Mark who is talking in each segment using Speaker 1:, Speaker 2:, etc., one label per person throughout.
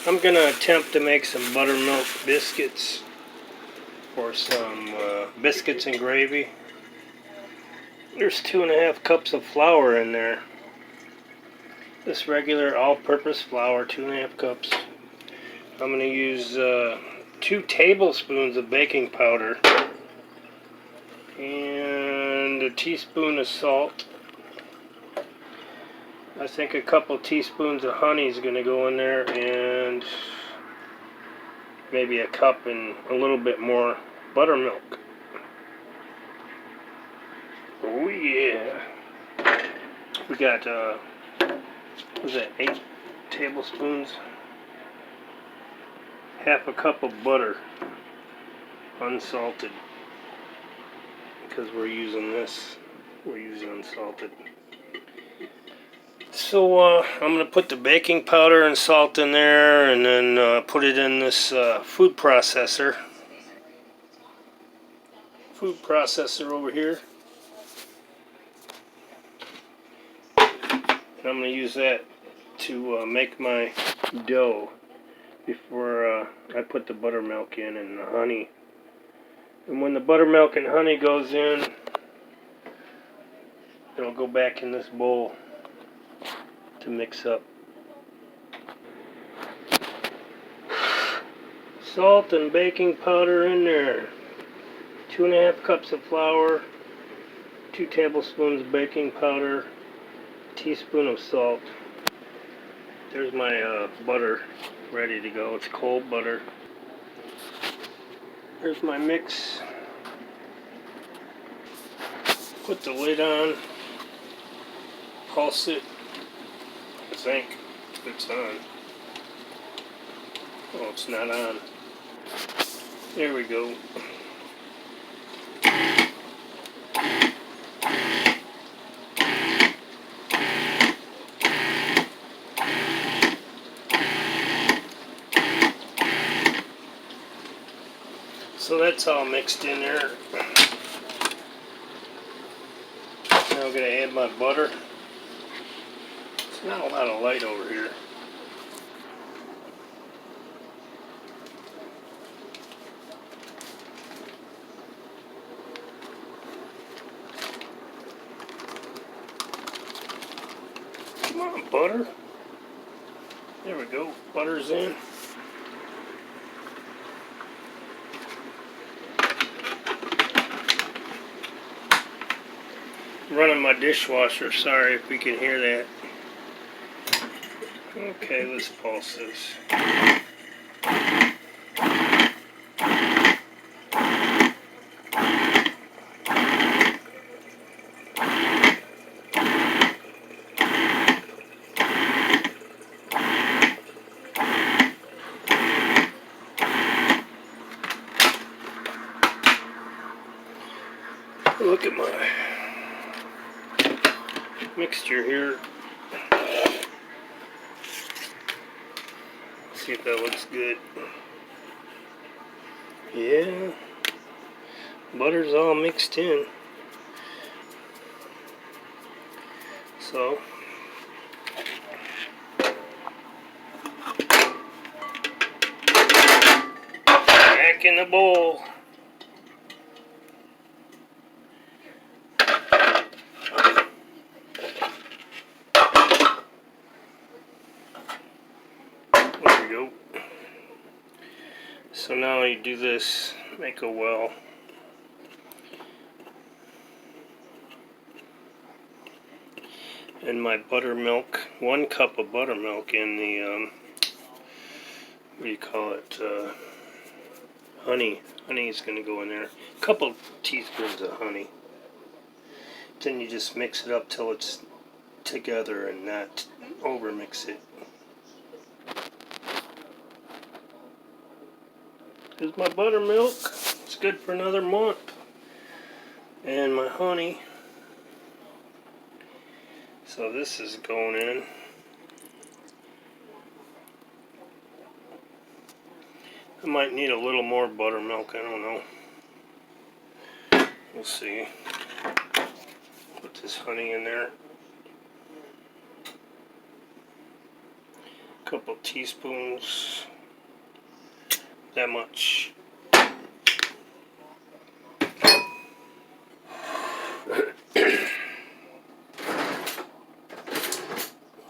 Speaker 1: I'm going to attempt to make some buttermilk biscuits or some biscuits and gravy. There's 2.5 cups of flour in there. This regular all-purpose flour, 2.5 cups. I'm going to use 2 tablespoons of baking powder and a teaspoon of salt. I think a couple teaspoons of honey is going to go in there, and maybe a cup and a little bit more buttermilk. Oh yeah. We got, what was that, 8 tablespoons? Half a cup of butter, unsalted, because we're using unsalted. So I'm going to put the baking powder and salt in there, and then put it in this food processor over here. And I'm going to use that to make my dough before I put the buttermilk in and the honey. And when the buttermilk and honey goes in, it'll go back in this bowl to mix up. Salt and baking powder in there. 2.5 cups of flour, 2 tablespoons of baking powder, a teaspoon of salt. There's my butter ready to go. It's cold butter. There's my mix. Put the lid on. Pulse it. I think it's on. Oh, it's not on. There we go. So that's all mixed in there. Now I'm going to add my butter. It's not a lot of light over here. Come on, butter. There we go. Butter's in. Running my dishwasher. Sorry if we can hear that. Okay, let's pulse this. Look at my mixture here. See if that looks good. Yeah, butter's all mixed in. So back in the bowl. There we go. So now you do this, make a well. And my buttermilk, 1 cup of buttermilk in the, what do you call it, honey. Honey is going to go in there. A couple teaspoons of honey. Then you just mix it up till it's together and not over mix it. Here's my buttermilk. It's good for another month. And my honey. So this is going in. I might need a little more buttermilk, I don't know. We'll see. Put this honey in there. couple teaspoons, that much.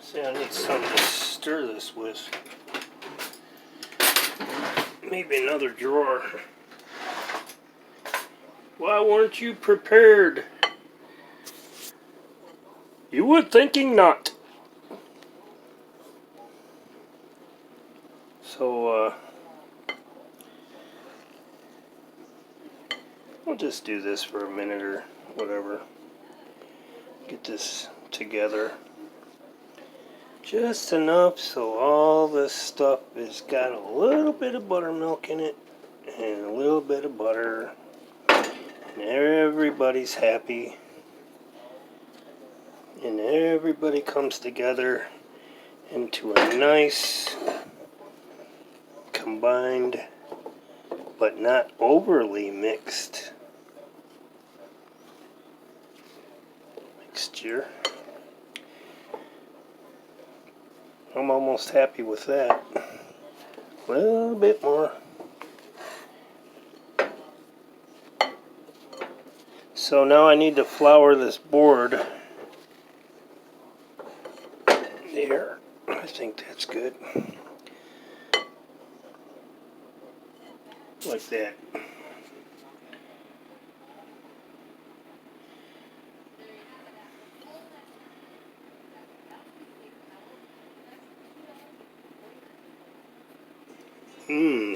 Speaker 1: See, I need something to stir this with. Maybe another drawer. Why weren't you prepared? You were thinking not. So, I'll just do this for a minute or whatever. Get this together. Just enough so all this stuff has got a little bit of buttermilk in it and a little bit of butter. And everybody's happy. And everybody comes together into a nice combined but not overly mixed mixture. I'm almost happy with that. A little bit more. So now I need to flour this board. There. I think that's good. Like that.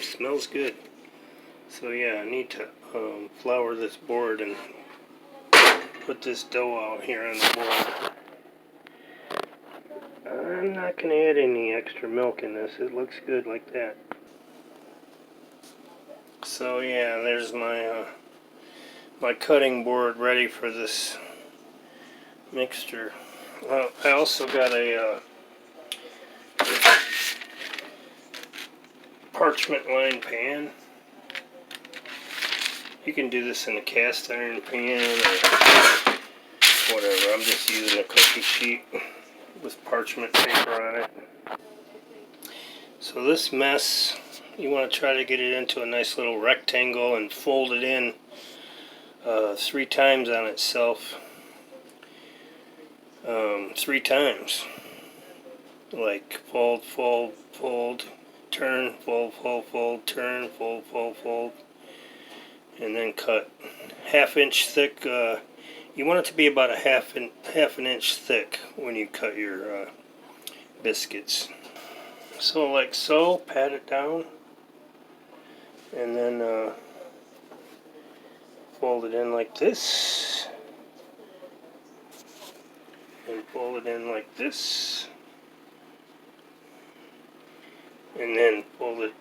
Speaker 1: Smells good. So yeah, I need to flour this board and put this dough out here on the board. I'm not going to add any extra milk in this. It looks good like that. So yeah, there's my my cutting board ready for this mixture. I also got a parchment lined pan. You can do this in a cast iron pan or whatever. I'm just using a cookie sheet with parchment paper on it. So this mess, you want to try to get it into a nice little rectangle and fold it in 3 times on itself. 3 times. Like fold, fold, fold, turn, fold, fold, fold, turn, fold, fold, fold, and then cut. 1/2 inch thick. You want it to be about a half an inch thick when you cut your biscuits. So like so, pat it down, and then fold it in like this, and fold it in like this, and then fold it,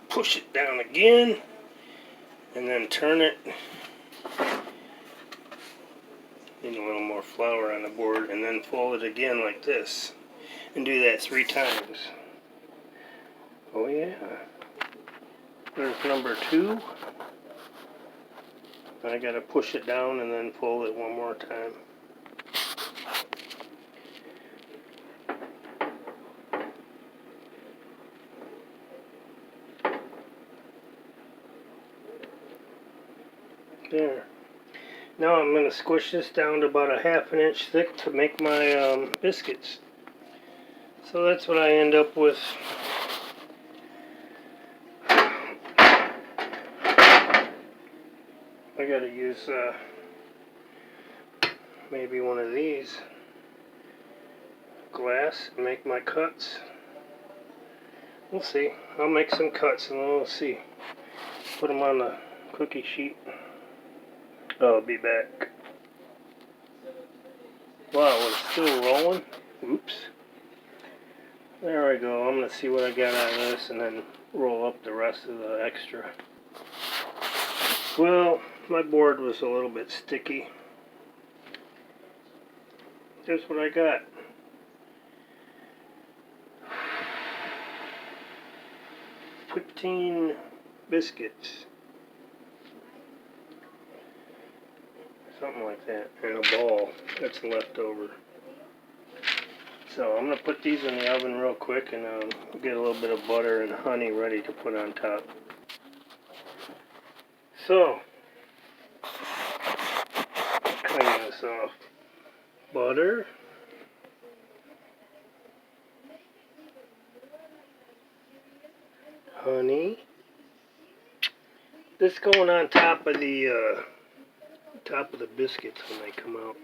Speaker 1: push it down again, and then turn it. Need a little more flour on the board, and then fold it again like this, and do that 3 times. Oh yeah. There's number 2. I gotta push it down and then fold it one more time. There. Now I'm going to squish this down to about a 1/2 inch thick to make my biscuits. So that's what I end up with. I got to use maybe one of these glass and make my cuts. We'll see. I'll make some cuts and then we'll see. Put them on the cookie sheet. I'll be back. Wow, it's still rolling. Oops. There we go. I'm going to see what I got out of this and then roll up the rest of the extra. Well, my board was a little bit sticky. Here's what I got. $15 biscuits. Something like that. And a ball that's left over. So I'm going to put these in the oven real quick and get a little bit of butter and honey ready to put on top. So, clean this off. Butter. Honey. This going on top of the biscuits when they come out.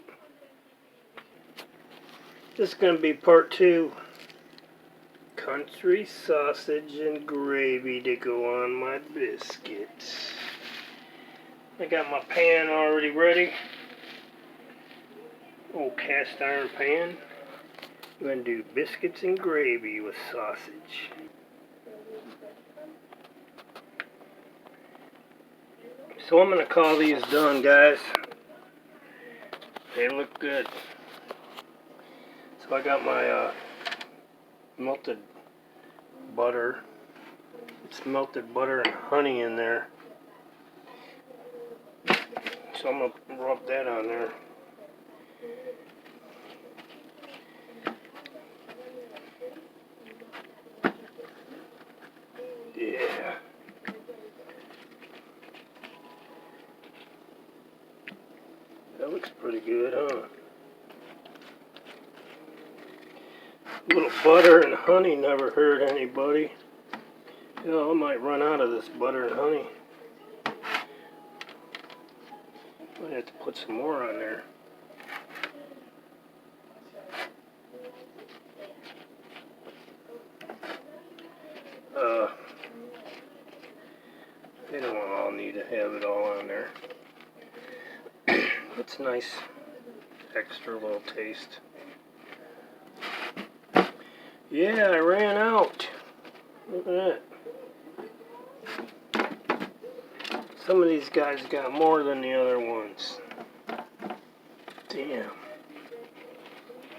Speaker 1: This is going to be part 2. Country sausage and gravy to go on my biscuits. I got my pan already ready. Old cast iron pan. I'm going to do biscuits and gravy with sausage. So I'm going to call these done, guys. They look good. So I got my melted butter. It's melted butter and honey in there. So I'm going to rub that on there. Yeah. That looks pretty good, huh? A little butter and honey never hurt anybody. You know, I might run out of this butter and honey. Might have to put some more on there. They don't all need to have it all on there. It's nice, extra little taste. Yeah, I ran out. Look at that. Some of these guys got more than the other ones. Damn.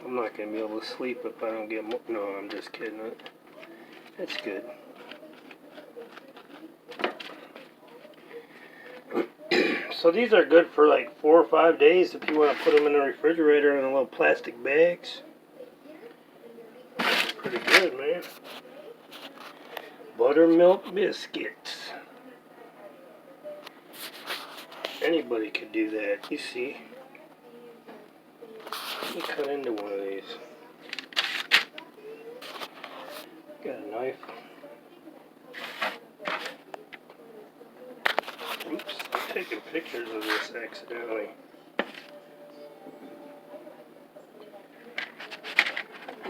Speaker 1: I'm not going to be able to sleep if I don't get more. No, I'm just kidding. That's good. So these are good for like 4 or 5 days if you want to put them in the refrigerator in little plastic bags. That's pretty good, man. Buttermilk biscuits. Anybody could do that, you see. Let me cut into one of these. Got a knife. Oops, I'm taking pictures of this accidentally.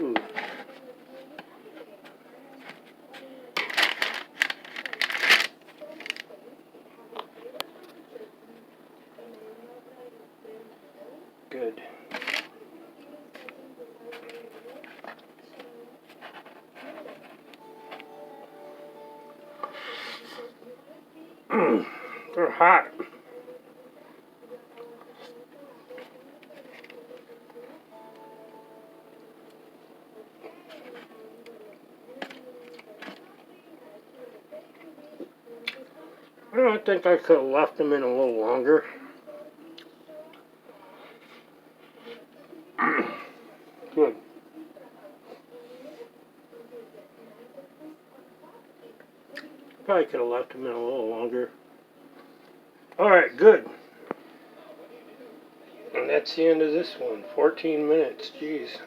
Speaker 1: Ooh. Good. They're hot. I think I could have left them in a little longer. Good. Probably could have left them in a little longer. Alright, good. And that's the end of this one. 14 minutes, jeez.